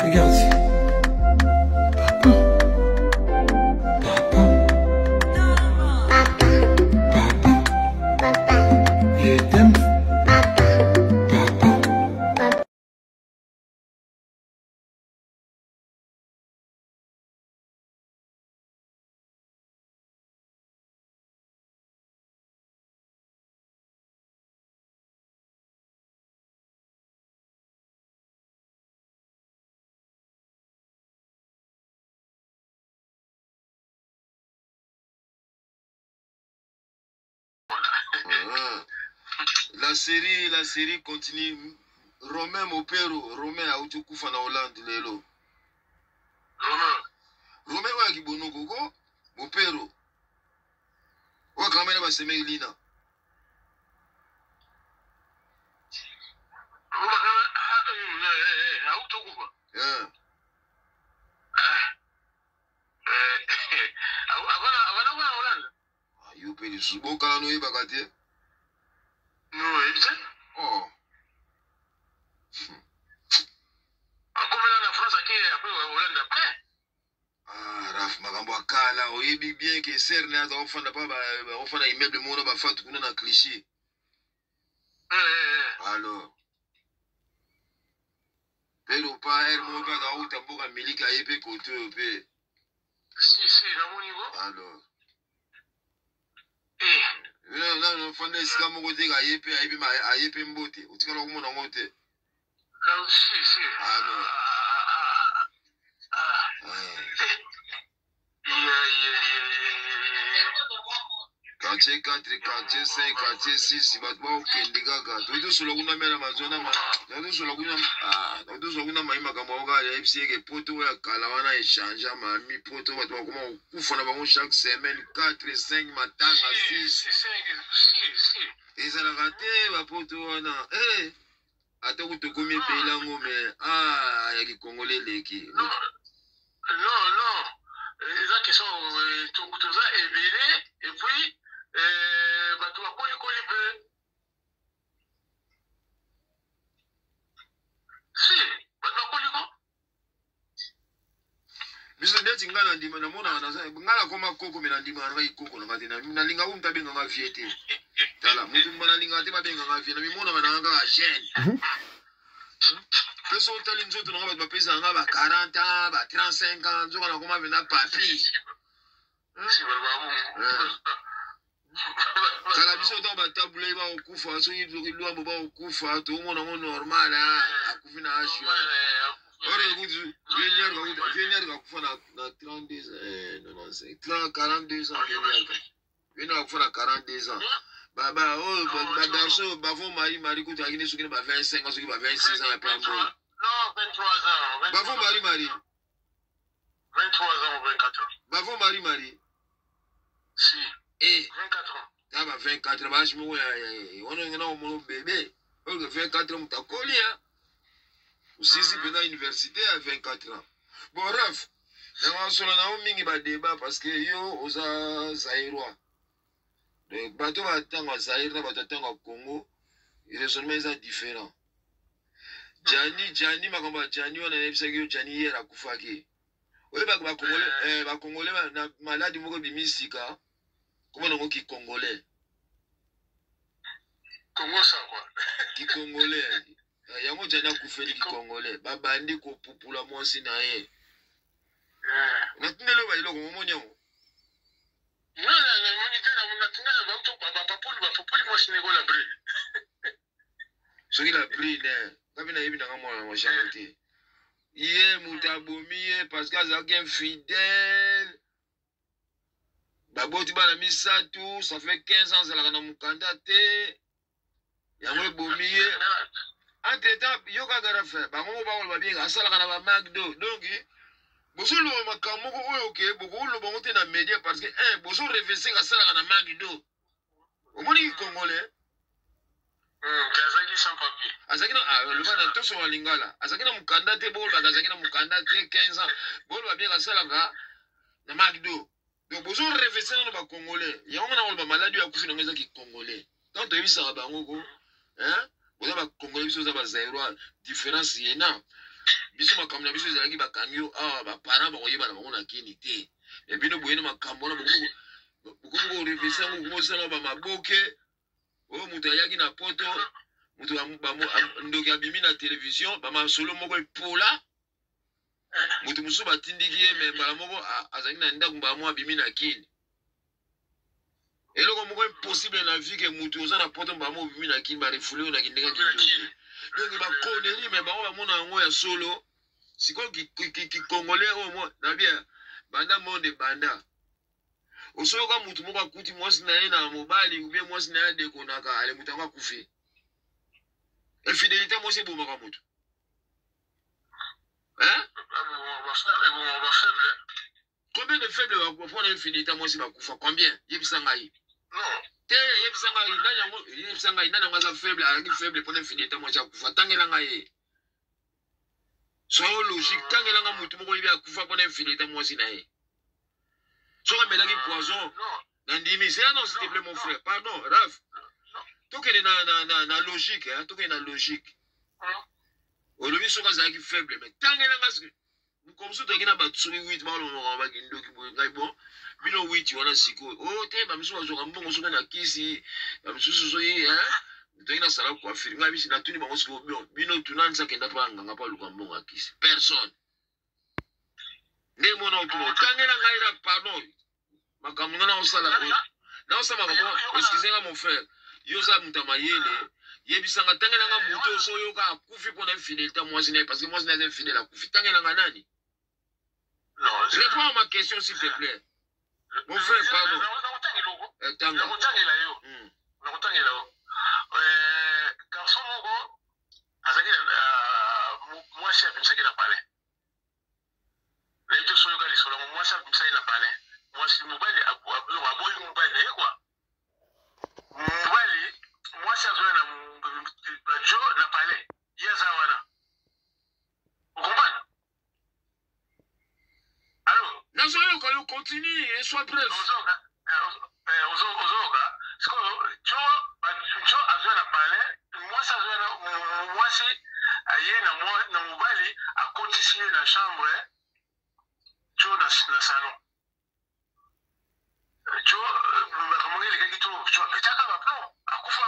Regarde. La série continue. Romain Mopero, Romain Aoutukufa na Hollande lelo. Romain wa kibono koko, Mopero. Wa kamera ba seme ilina. Aoutukufa. Yeah. Avana wa Hollande. You pay the subo kala no ibakate. No, it's Oh. Akomela na France qui après Hollande après. Ah, Raf magambo akala oyebi bien que ser na za ofanda pa ba ofanda immeuble mono ba fatu kuna na cliché. Alors. Pero pa er mo ka za utamboka milika yepe koto pe. Si, na mon niveau. Alors. Non, fanda isika moko te ka yepe mbote. Utikala kumona ngote. Si. Alors. Quartier 4, quartier 5, quartier 6, batwa ukendikaka. Toto solo kuna mera mazona ma. Toto solo kuna maima kama oga ya FCA ke poto ya kalawana échange ma mi poto batwa kuma kufana bango chaque semaine 4 5 matanga 6. Si. Eza la kate ba poto wana. Ata kutokomi pela ngome. Ya ki congolais leki. Non. Les qui sont tout ça éveillés et puis tu vas coller peu. Si, tu vas coller. Biso ndeti ngana ndima na mona na sa ngala koma koko mena ndima na ikoko na ngatina na linga umta benga nga fiete. Tala mutu mbana linga te benga nga fiete na mimona bana nga jeune. Peso tali nzoto na ba pesa nga ba 40 ans, ba 35 ans, nzoka na koma vena papi. Si baba. Tala biso to ba tabule ba okufa so yizo lwa ba okufa to mona ngo normal akufina ashwa. Ore kuzu Vénier va kufa na 32 non 42 ans Vénier va kufa na 42 ans. Baba ba garçon ba font mari kutu akini sukini ba 25 ans sukini ba 26 ans après mort. Non, 23 ans. Ba font mari 23 ans ou 24 ans. Ba font mari. Si. 24 ans. Ta ba 24 ba shimo ya wono ngena mo bébé. Parce que 24 ans mutakoli hein. Aussi pendant l'université à 24 ans. Bon, bref, nous avons mis un débat parce que yo osa Zaïrois. Donc, bateau va attendre à Zaïre, bateau attendre au Congo, les raisonnements sont différents. Gianni, ma combat Gianni, on a dit que Gianni hier a koufaki. Oui, ba Congolais, na malade moko bimisika. Comment on dit Congolais? Congo ça quoi? Qui Congolais? Yango jana kufeli ki Congolais babandi ko pupula mwasi na ye natindele ba iloko momonyo non monitana munatinga ba to ba populi mwasi nego la bri soki la bri ne kabi na yebi na mwana wa janete iye mutabomiye parce que azaki infidèle baboti bana misatu ça fait 15 ans zalaka na mukanda te yango ebomiye. Entre-temps, yoka gara fait, bango ba wol ba bien asala kana ba McDo. Donc, bosolo makamoko oyo ke boko lo bango te na média parce que boso reverser asala kana McDo. Omoni Congolais. Kazaki sans papier. Azaki na le bana to so lingala. Azaki na mukanda te bol ba azaki na mukanda te 15 ans. Bol ba bien asala na McDo. Donc boso reverser na ba Congolais. Yango na wol ba maladie ya kufina ngeza ki Congolais. Quand tu vis ça bango ko, Oza ba Congolais biso oza ba Zaïrois différence yena. Biso makambo na biso ezalaki bakamio awa ba parents ba koyeba na bango na kini te. Et bino boyena makambo na bokomo revisa ngo sala ba maboke. O mutu ayaki na poto, mutu ndoki abimi na télévision, ba masolo moko epola. Mutu musu batindiki ye me mbala moko azalaki na ndako ba mo abimi na kini. Eloko moko impossible na vie que mutu oza na poto ba mo abimi na kini ba refoulé na kindeka kindoki. Donc ba koneli me ba mo ba mona ngo ya solo. Siko ki Congolais au moins na bien banda monde banda. Osoka mutu moko akuti mwasi na ye na mobali ou bien mwasi na ye dekonaka ale mutu akufi. Infidélité mwasi bomaka mutu. Hein? Combien de faibles va prendre infidélité mwasi bakufa? Combien? Yebisa ngai. Non. Te yebisa ngai nani yango yebisa ngai nani yango za faible alaki faible pour infidélité mwasi akufa. Tangela ngai. Soyo logique tangela nga mutu moko yebi akufa pour infidélité mwasi na ye. Soka melaki poison. Nandimi, c'est non s'il te plaît mon frère. Pardon, Raph. Tout que na logique, hein, tout que na logique. Aujourd'hui soka zaki faible mais tangela nga comme ça tu as ba tsuri 8 ba lo ba kindo ki boy ngai bon. Bino 8 wana siko. Oh te ba miso bazoka mbongo soka na kisi. Ba miso so yi, hein. Tu na sala kwa firi ngai bisi na tuni ba siko bino tunanza kenda pa nganga pa luka mbongo akisi. Personne. Ngai mona utuno tangela ngai na pardon. Makambo na osala na osama makambo excusez-moi mon frère yoza mutamayele yebisanga tangela nga muto so yoka akufi pona infidélité mwasi na parce que mwasi na est infidèle akufi tangela nga nani? Non, réponds à ma question s'il te plaît mon frère pardon tanga garçon moko azaki moi chef msaki na pale na so yoka lisolo moi chef msaki na pale moi si mobali aboyi mobali na ye quoi mobali moi si azoya na jo na pale ye aza wana okompane allo nazoyoka yo continue et sois bref ozoyoka sikoyo jo azoya na pale mwasi azoya na mwasi aye na mobali akotisi ye na chambre jo na salon jo bakamongeli lekaki to jo apetaka baplon akufa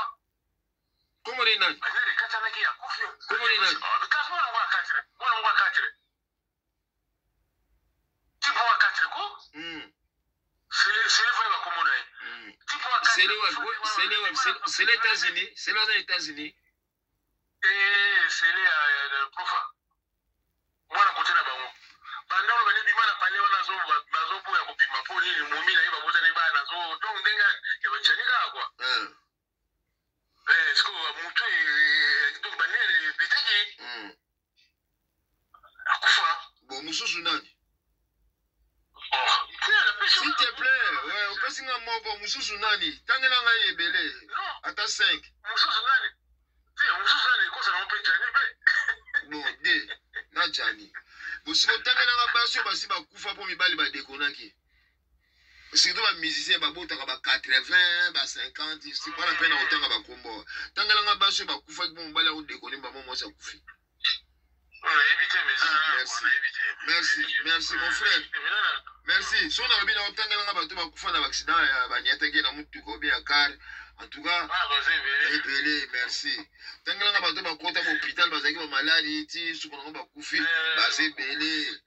komoni nani banele katanaki akufi komoni nani kasi mwana moko akatire tipo wa katire ko sele fo bakomona ye tipo wa katire c'est les États-Unis c'est les États-Unis sele ya profa mwana kote na bango bandalo bane bima na pale wana nazo ya kopima po nini momi na ye babota ne ba nazo donc ndenga ya bachanika kwa est-ce que mutu donc banere betaki akufa bon mususu nani s'il te plaît ouais opesi nga moko mususu nani tangela nga ebele ata 5 mususu nani kosa na mpe jani pe bon de na jani bosiko tangela nga baso basi bakufa po mibali badekonaki surtout ba musicien babotaka ba 80 ba 50 c'est pas la peine otanga ba kombo tangela nga baso bakufa po mibali odekoni ba mo mosa kufi merci mon frère merci so na bina otangela nga bato bakufa na accident ya banyataki na mutuko bien car en tout cas ebele merci tangela nga bato bakota ba hôpital bazaki ba maladie ti suko na bakufi bazebele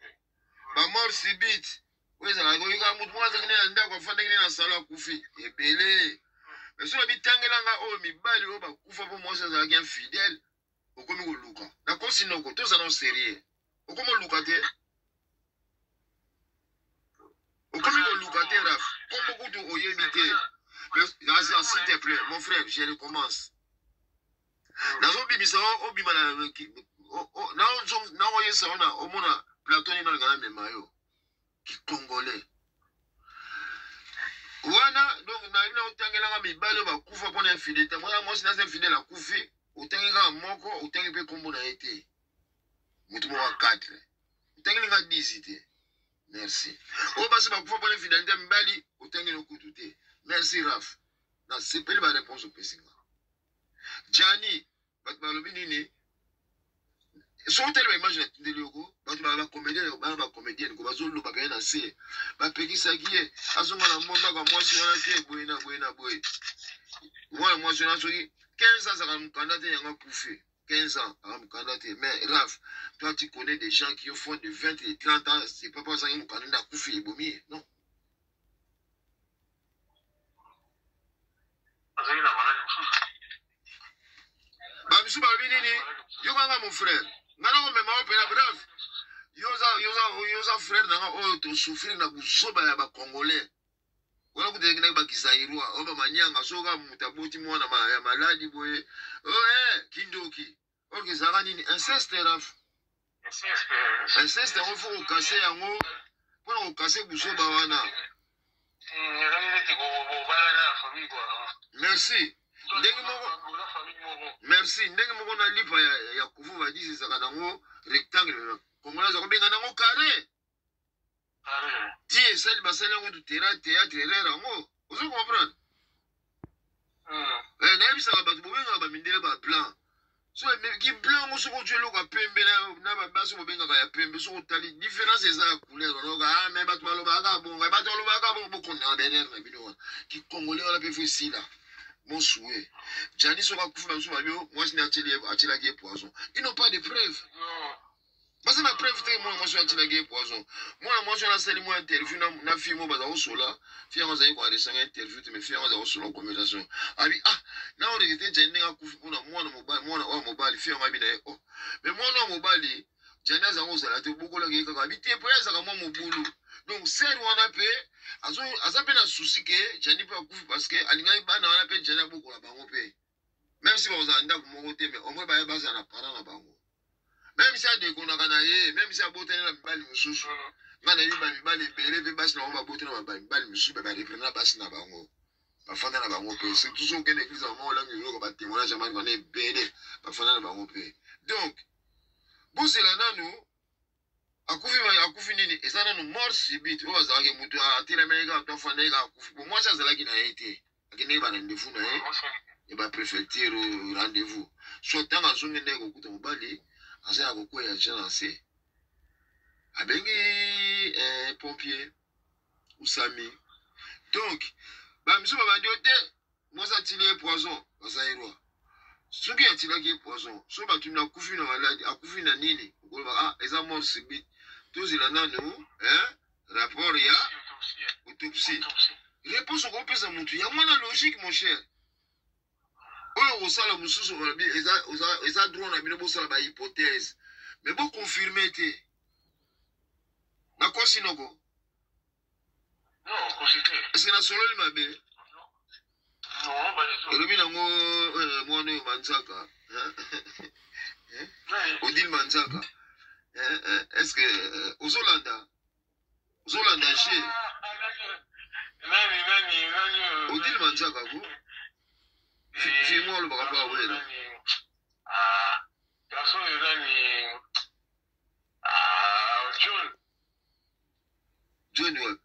ba mort subite weza ngo yika mutu mwaza kine nda kwa fanda kine na sala akufi ebele mais so bitangela nga o mibali o bakufa po mosa za ki infidèle okomi koluka na kosinoko toza na sérieux okomi luka te okomi koluka te raf kombo kutu oyebi te mais s'il te plaît mon frère je recommence nazo bimisa obima na oyesa ona omona platoni na ngana memayo ki congolais wana donc na ina otangela nga mibale bakufa pona infidélité mwana mwasi na infidèle akufi utangela moko utangi pe kombo na ete mutu mo wa 4 utangela nga 10 te merci o basi bakufa pona infidélité mbali utangela okutu te merci Raf na sepeli ba réponse au pesinga Jani bato balobi nini soki tele baimage na tindeli yoko bato bacomédien bana bacomédienne ko bazolobaka ye na se bapekisaki ye azonga na mbondaka mwasi wana te boye na boye na boye mwana mwasi wana soki 15 ans azaka mokanda te yango akufi 15 ans azaka mokanda te mais Raph, toi tu connais des gens qui font de 20 et 30 ans c'est pas parce que mokanda nde akufi ebomi non babisu balobi nini yokanga mon frère ngana komema opena bref yoza frère nanga oyo tosouffrir na kusoba ya bacongolais wana kutekendaki bakisairwa oyo bamanyanga soka moto aboti mwana ya maladi boye kindoki orke ezalaka nini inceste Raph inceste yango fo kokase yango mpona kokase busoba wana merci ndenge moko na lipa ya kufu badisi ezaka nango rectangle kongola aza kobenga nango carré ti esali basali yango théâtre erreur yango ozo comprendre nayebisaka bato bobengaka bamindele baplan so ki plan yango soki otue eloko ya pembe na babasi bobengaka ya pembe soki otali différence eza ya couleur oloka me bato balobaka bonga bato balobaka bongo bokondaka benere na bino wana kikongole wana mpe fo esila monsuwe jani soki akufi bamosu babio mwasi nde atyelaki ye poison ils n'ont pas de preuve baza na preuve te mwana mwasi oyo atyelaki ye poison mwana mwasi wana asali mwa interview na fille mo baza kosola fille yango azali koadresanga interview te mais fille yango aza kosola conversation abi na oreke te jani ndenge akufi mpona mwana oyo mobali fille yango abi na ye mais mwana oyo mobali jani azango kozala te bokolaki ye kaka abi te po ye azaka mwa mobulu donc ser wana mpe aza mpe na susi ke jani mpe akufi parce que alingaki bana wana mpe jani abokola bango mpe même si bakozala ndako moko te mais omoi baye bazala na parent na bango même si adekonaka na ye même si abotani na mibali mosusu nga na yebi bamibali ebele mpe basi na bango babotani na bamibali mosusu mpe bareprena basi na bango bafanda na bango mpe surtout so okende église bango olangi eloko batémoignage amani bana ebele bafanda na bango mpe donc bozela nanu akufi nini eza nanu mort subite oyo azalaki moto atelameli kaka to afandaki kaka akufi bo mwasi azalaki na ye te akendeki barendez-vous na ye ya bapréfecture rendez-vous so ntango azongi ndenge kokuta mobali aza ya kokwea ja na se abengi pompier usami donc bamisu babandi yo te mwasi atili ye poison bazayirwa soki atilaki ye poison so batumi akufi na maladi akufi na nini okoloba eza mort subite tozela nanu rapport ya autopsie réponse okopesa motu ya mwana logique mon cher oyo kosala mosusu olobi eza droit na bino bosala bahypothèse mais boconfirme te nakosi noko eske nasololi mabe elobi nango mwana oyo manzaka odile manzaka eske ozolanda je odile manzaka ko fimo olobaka mpo awela john wapi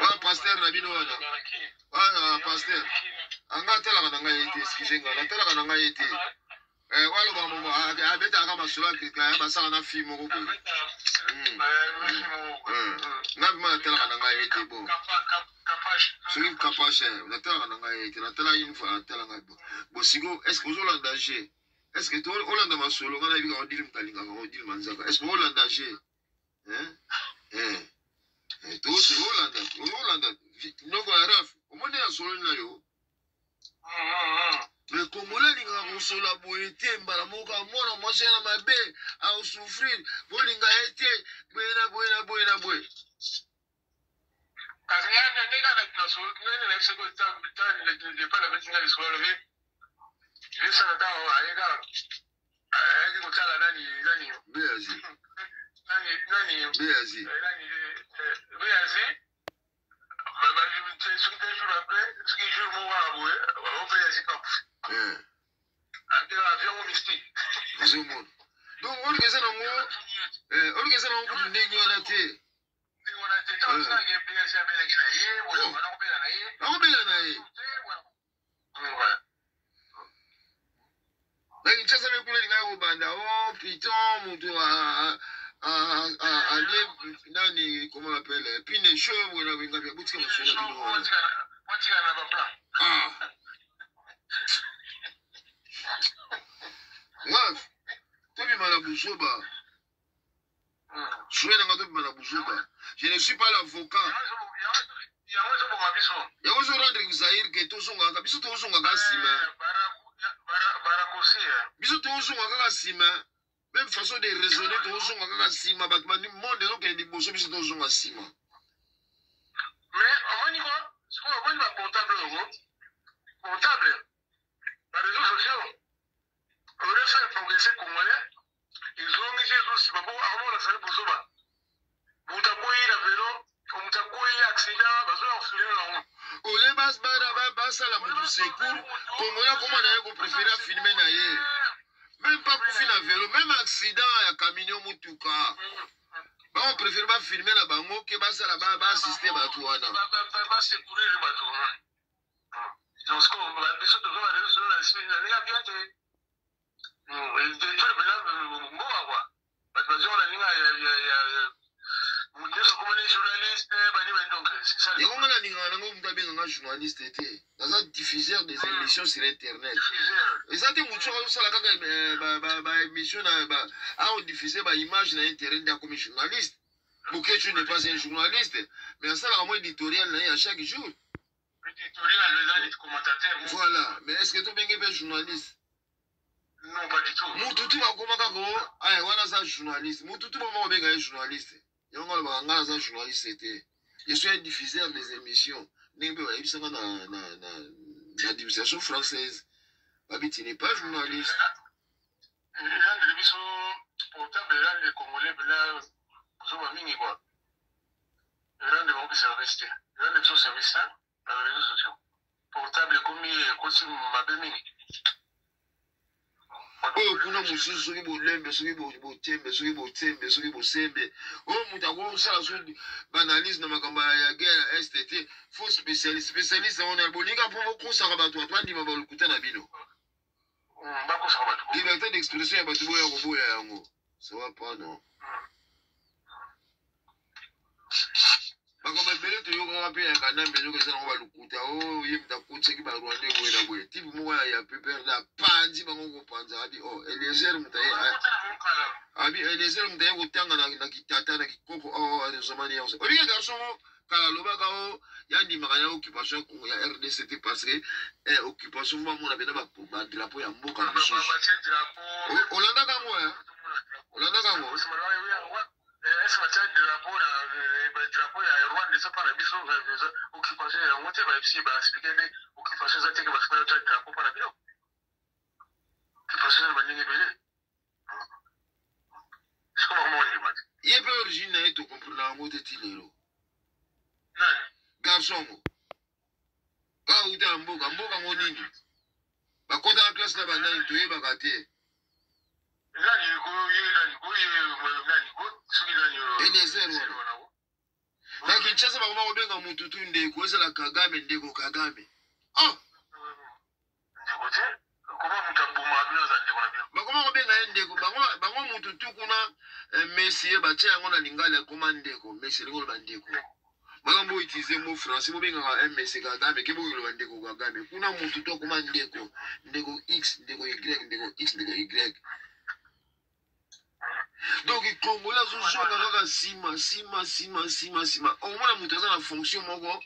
wana paster na bino wana paster anga atalaka na ngai ye te eskizenga natalaka na ngai ye te walobaka momo abetaka masolo akeka basala na fille moko boye nga bima natalaka na ngai ye te bo soki kapashe natalaka na ngai ye te natala une fois natala ngai bo siko estce ozolanda je estce olanda masolo nga nayebika odili mutalingaka odili manzaka estce olanda je tosolo olanda noko ya Raph omoni ya sololi na yo mais kongola alingaka kosola boye te mbala moko amona mwasi na mabe aosouffrir bolinga ye te boye na boye na boye na boye beazi azomona donc olikeza nango kutu ndenge wana te akobela na ye Mais il chasse avec les gars au banda. Oh, putain, mon doigt. Nani, comment on appelle? Puis les cheveux, on a bien bien boutique monsieur là. Ah. Bref, tu es mal à Boussouba. Je ne suis pas l'avocat. Il y a aussi rendre Zahir que tout son gars, biso tout son gars sima. Biso tout son gars sima. Même façon de raisonner tout son gars sima. Batman du monde de l'autre qui bosse biso tout son gars sima. Mais au moins ce qu'on va voir portable, portable, les réseaux sociaux, on va faire progresser congolais. Ils ont mis Jésus si bon avant la salle pour Zoba. Mutakoyi la vélo, mutakoyi accident, bazo enfiler la roue. Ole bas basa la mutu secours. Congolais comment na yeko préférer filmer na ye. Même pas pour finir vélo, même accident ya camion mutuka. Ba on préfère pas filmer la bango que basa la ba assister ba tuana. Ba secourir ba tuana. Donc ce qu'on va biso de voir les sur la semaine, les gars bien te il était là moi quoi. Parce que on a il y a journaliste, donc c'est ça. Et comment on a un journaliste était dans un diffuseur des émissions sur internet. Et ça te montre ça la émission on diffuser ba image sur internet comme journaliste. Bouquet tu n'es pas un journaliste, mais ça la moi éditorial à chaque jour. Éditorial les commentateurs. Voilà, mais est-ce que tu es un journaliste? Non, pas du tout. Mututu va comment voilà ça journaliste. Mututu va bien journaliste. Je suis un diffuseur des émissions. La division française. Tu n'es pas journaliste. Les Congolais, portable comme oh, kuna mususu soki bolembe soki botembe soki botembe soki bosembe oh mutakolo sala so banalise na makambo ya guerre STT faux spécialiste on a bolinga pour kosaka bato atwandima balukuta na bino liberté d'expression ya bato boya koboya yango ça va pas non makambo ebele toyokaka mpe ya kanambe nyoko eza nango balukuta o ye mutu akotisaki barwande boye na boye tipe moko ya peper na panzi bango kopanza abi o eliezer mutu abi eliezer mutu aye kotanga na kitata na kikoko o azomani yango olinga garçon kala lobaka o yandimaka ya occupation ya RDCT parce que occupation bamona pena badrapo ya mboka na mosusu olandaka yango ya olandaka yango est-ce que tu as des rapports à Rwanda, ça par la mission occupation, on va expliquer occupation, ça fait que tu as des rapports par la bio. Occupation, c'est une belle. C'est comment on dit, Mat? Il y a pas d'origine, tu comprends la mot de Tilero. Non. Garçon, quand tu es en Boga, Monini. Quand tu es en classe là-bas, tu es bagaté. Na Kinshasa bakoma kobenga mututu ndeko ezala Kagame ndeko Kagame. Oh. Bakoma kobenga ndeko bango mututu kuna Messi bache yango na lingala akoma ndeko Messi lingo bandeko. Makambo utiliser mot français bobenga Messi Kagame ke bokilo bandeko Kagame. Kuna mututu akoma ndeko X ndeko Y ndeko X ndeko Y. Donc les Congolais sont là sima. Au moins la montée dans la fonction moko.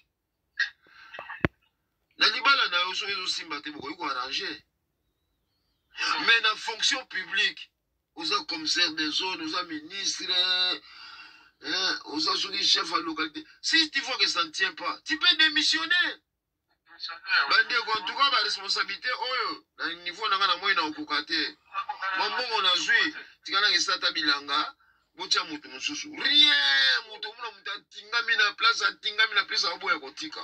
Na libala na yoso ezo simba te boko yiko arranger. Mais la fonction publique, aux commissaires des zones, aux ministres, aux chefs à localité. Si tu vois que ça ne tient pas, tu peux démissionner. En tout cas, la responsabilité, au niveau de moi, on a Mambo na zui tikana kisata bilanga bocha mutu mususu rien mutu muna mutatingami na place aboya kotika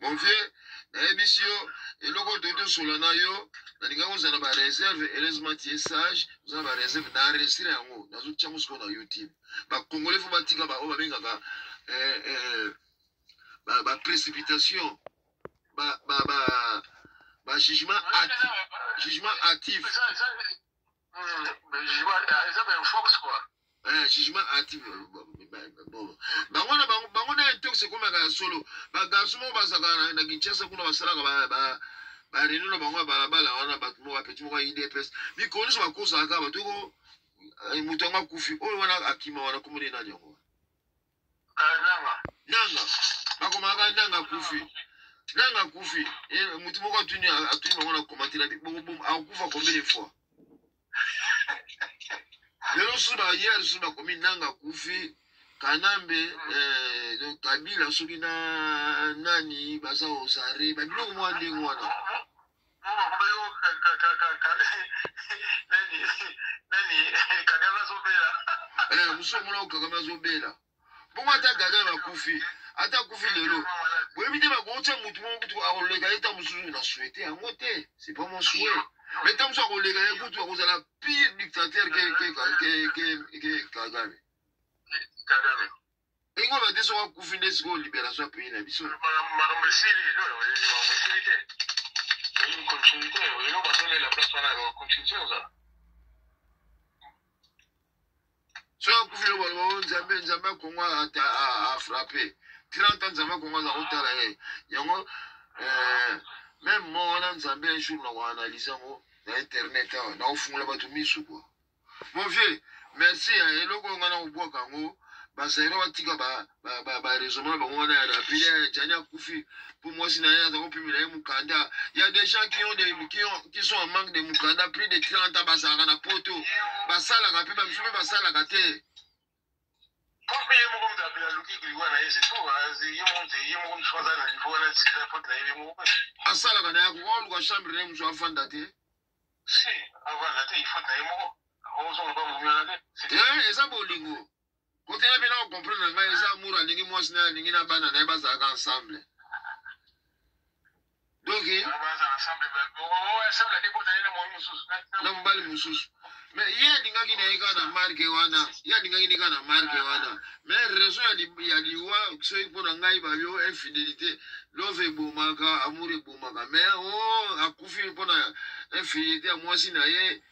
mon vieux na ebisio eloko toto solana yo na linga kozana ba réserve heureusement tu es sage ozana ba réserve na enregistrer yango nazo tia musiko na YouTube ba congolais fo batika ba o babengaka ba précipitation ba Bah, jugement actif. Jugement actif. Jugement actif. Bango na intox comme un solo. Bah, garçon, on va s'agarrer. Na Kinshasa, kuna basala ba réunion na bango balabala wana bato mo petit mo IDPS. Mi koni so bakosa aka bato ko mutonga kufi. O wana akima wana komune na nyango. Nanga. Bakomaka nanga kufi. Nanga kufi. Mutu moko atuni bango na commenter akufa combien de fois. Lelo suba hier suba komi nanga kufi kanambe kabila soki na nani baza osare babilo mwa ndenge wana muso mona okagama zobela bongo ata gaga bakufi ata kufi lelo boyebi te bakotya mutu moko kutu akoleka ye ta mosusu na souhaite yango te c'est pas mon souhait mais ta mosusu akoleka ye kutu akozala pire dictateur ke Kagame ingo ba deso wa kufi nde siko libération ya pays na biso so kufi lo ba nzambe Kongo a frappé 30 ans nzambe Kongo za kotala ye yango même moi on a nzambe un jour na wa analyser ngo na internet na ofungula bato misu quoi mon vieux merci eloko ngana obwaka ngo basairo batika ba raisonnement bango na ya pile jania kufi pour moi si na ya za kopimila mukanda il y a des gens qui sont en manque de mukanda plus de 30 ans basala na poto basala ka pe ba msume basala ka te asala kana ya ko lu ka chambre ne mso afanda te si avanda te il faut na yemo on ba mu yana te eza bolingo côté là bien on comprend nga eza mura ningi mwasi na ningi na bana na baza ka ensemble donc baza ensemble ba ensemble de bota na mo mususu na mbali mususu mais hier dinga kina eka na marque wana hier dinga kina na marque wana mais raison ya liwa so ipona ngai ba yo infidélité love bomaka amour bomaka mais akufi pona infidélité mwasi na ye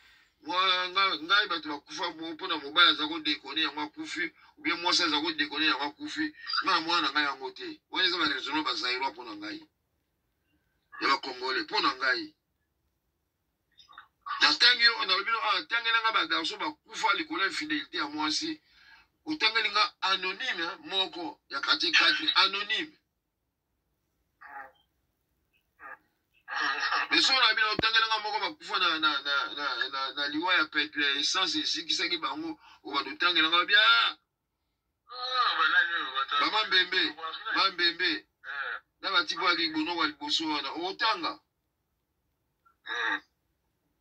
ngai bato bakufa mpona mobali aza kodekone yango akufi ubie mwasi aza kodekone yango akufi ngai mwana ngai yango te wana eza baresonnement bazairwa mpona ngai ya bakongole mpona ngai natangi nalobino atangelanga bagarso bakufa likolo ya infidélité ya mwasi otangelinga anonyme moko ya quartier 4 anonyme mais so na bino otangelanga moko bakufa na liwa ya petre essence esikisaki bango obadotangelanga bia bamambembe na batipo ya kibono wa liboso wana otanga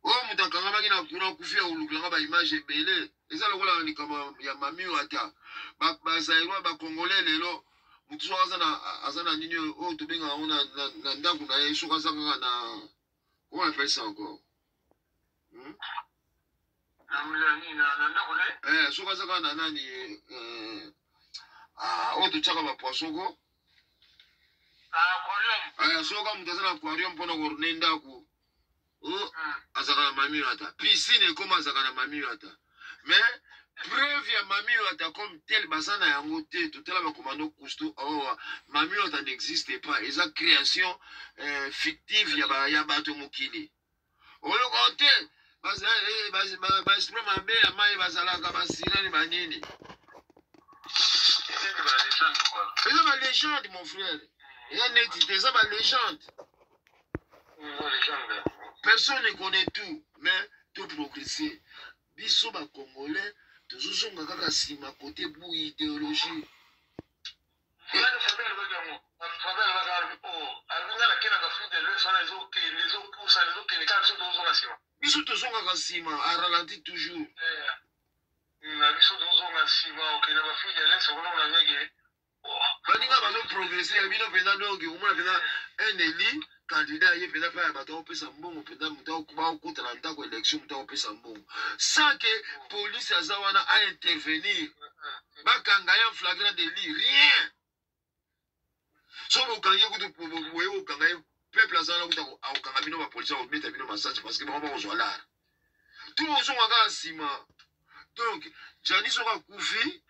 oyo moto akangamaki na kuna kufi ya olukulanga baimage ebele eza lokola likama ya mamiyo ata bazairwa bakongole lelo motu soki aza na nini oyo tobengaka ngo na ndako na ye soki aza kaka na comment on appelle ça encore soki aza kaka na nani oyo totiaka bapoisson ko soki moto aza na aquarium mpona korne ndako azaka na mamiyo ata piscine ekoma azaka na mamiyo ata mais preuve ya mamiyo ata comme tel baza na yango te totala bakomando cousteau awa mamiyo ata n'existe pas eza création fictive ya bato mokili oloko te baesprit mabe ya mai bazalaka basirani banini eza balégende mon frère eza neti te eza balégende personne ne connaît tout mais tout progresser biso bakongolais tozozonga kaka nsima kote bu idéologie biso tozongaka nsima aralenti toujours baninga bazoprogresse ya bino mpenza donke omona mpenza un éli candidat ye mpenza mpe ya bato akopesa mbongo mpenza moto bakokota na ndako élection moto akopesa mbongo sans que police aza wana aintervenir bakanga ye flagrant délit rien so bokangi ye kutu boye kokanga ye peuple azana au kangabino ba police au beta bino massage parce que ba ba ozwala tout le monde a sima donc Jani soka kufi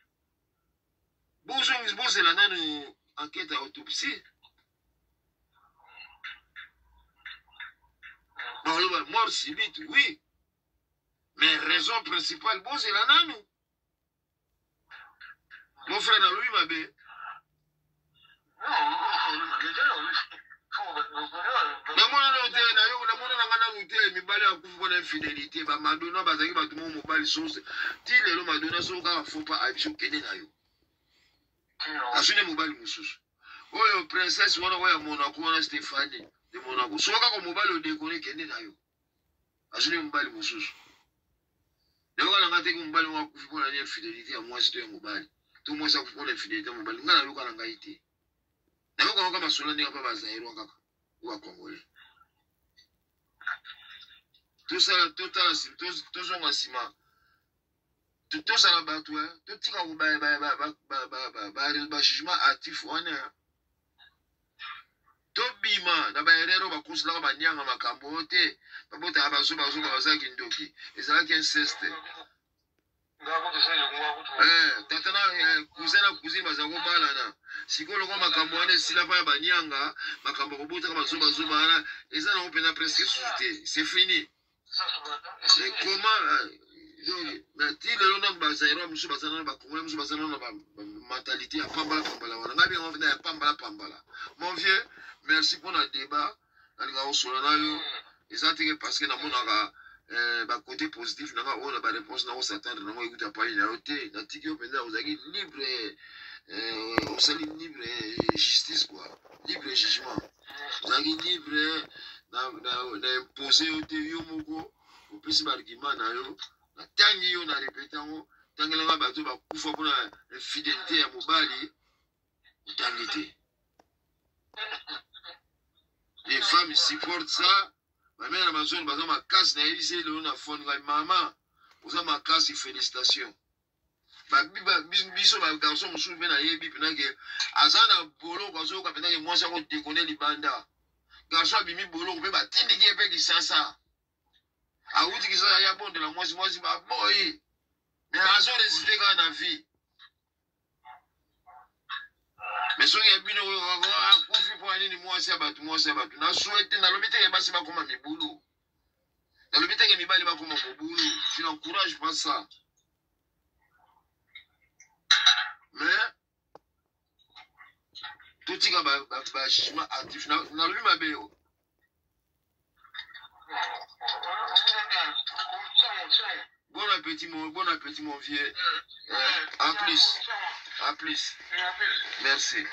bozo la nanu enquête à autopsie non le mort subite oui mais raison principale bozo la nanu mon frère na lui mabe namona no te na yo namona na ngana mute mibale akufu bona infidélité ba madonna bazaki ba tumo mobali sose ti lelo madonna so ka faut pas abisho kene na yo asune mobali mususu oyo princesse wana oya Monaco wana Stéphanie de Monaco so ka ko mobali o déconner kene na yo asune mobali mususu lelo kana ngate ko mobali wa kufu bona ni infidélité ya moi c'est mobali tout moi ça kufu bona infidélité mobali ngana luka na ngaite na ko kama solani pa bazairo kaka ou congolais tout ça tout son asima tout ça la batwa tout tika ko ba jugement actif wana to bima na ba erero ba kusla ba nyanga makambo te ba bota abazo bazaki ndoki ezalaki inceste tatana cousin bazako balana sikolo ko makambo ane sila pa banyanga makambo ko bota bazo bana eza na opena presque société c'est fini mais comment na ti lelo na bazairo musu bazana ba congolais musu bazana na mentalité ya pambala wana ngabi on vient ya pambala mon vieux merci pour le débat na osolo na yo ezatike parce que na monaka ba côté positif na on a ba réponse na on s'attendre na écouter pas une roté na tiki au pendant vous avez libre on s'allie libre justice quoi libre jugement vous avez libre na imposer au te yo moko au plus argument na yo na tangi yo na répéter ngo tangi la ba to ba kufa pour la fidélité ya mobali tangité les femmes supportent ça. Ma mère m'a dit que ma casse n'a été le fond de maman. Vous avez ma casse, félicitations. Ma biso ma garçon me souvient à yebi penage. Azana bolo gazo ka penage moi ça ko déconner li banda. Garçon bimi bolo ko ba tindi ki epe ki sasa. A wuti ki ça ya bon de la moi ba boy. Mais azo résister quand na vie. Mais so ye bino ko kufi po ani ni moi ça ba na souhaiter na lobite ke basi ba koma mibulu. Na lobite ke mibali ba koma mobulu. Je n'encourage pas ça. Mais tout tika ba jugement actif na lui mabe yo. Bon appétit mon vieux. À plus. Merci.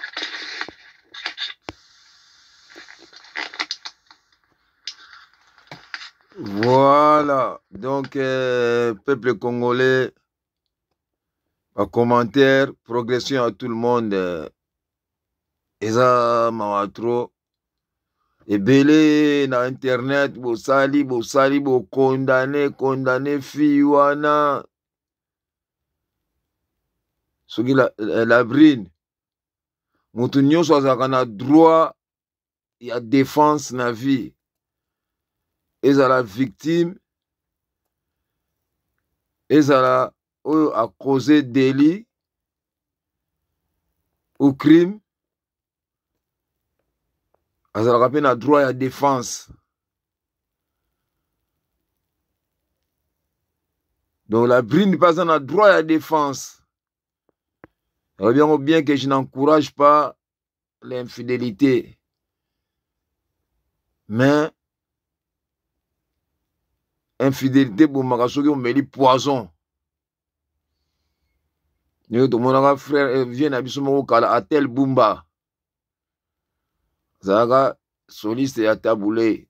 Voilà. Donc, peuple congolais, en commentaire, progression à tout le monde. Eza mawatro. Ebele na internet, bosali, condamné, fiwana. Soki la brine. Mutu nyonso azalaka na droit ya défense na vie. Ezala victime. Ezala oyo a causé délit ou crime. Azalaka pe na droit ya défense. Donc la brine n'est pas un droit à défense. Alors bien que je n'encourage pas l'infidélité. Mais infidélité pour Makasoki, on met du poison. Nous, tout le monde, frère, vient à Bissomoko à tel Bumba. Zaga, soliste et à taboulé.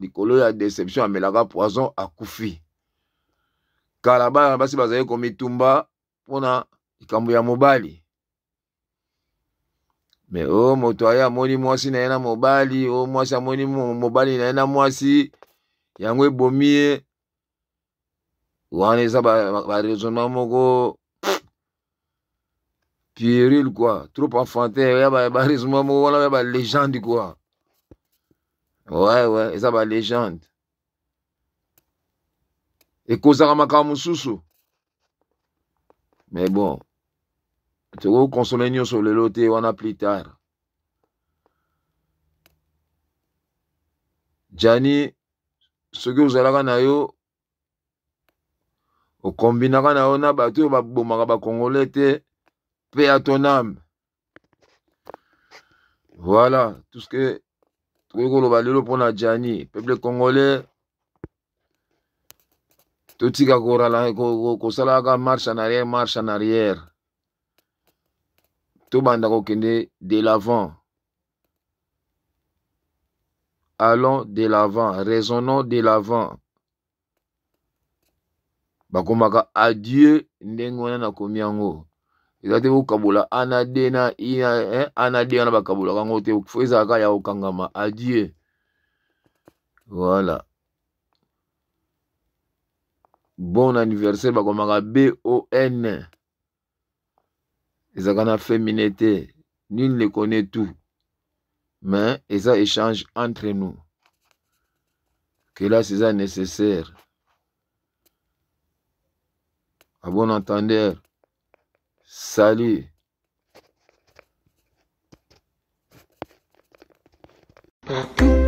Nicolo, il y a déception, mais là, poison à Koufi. Kalaba, basi bazaye comme Tumba, pona, ikambu ya mobali. Mais oh, motoya, moni mwasi na yena mobali, oh, mwasi moni mobali na yena mwasi, yangwe bomie, wane sa ba raisonnement moko, puéril quoi, trop enfantin, ya ba raisonnement moko, wana ba légende quoi. Ouais, eza ba légende. Ekozaka makambo mosusu. Mais bon, toko console nyonso lelo te wana plus tard. Jani, soki ozalaka na yo, okombinaka na yo na bato oyo babomaka bakongolais te, paix à ton âme. Voilà, tout ce que tokoki koloba lelo mpona Jani, peuple congolais, totika kosalaka marche en arrière. Tobanda kokende de l'avant. Allons de l'avant, raisonnons de l'avant. Bakomaka adieu ndenge wana nakomi yango. Eza te kokabola anade na anade wana bakabola kango te, fo ezalaka ya kokangama adieu. Voilà. Bon anniversaire bakomaka BON. Ezalaka na féminité. Nul ne connaît tout. Mais ça échange entre nous. Que là, c'est ça nécessaire. À bon entendeur. Salut. Tout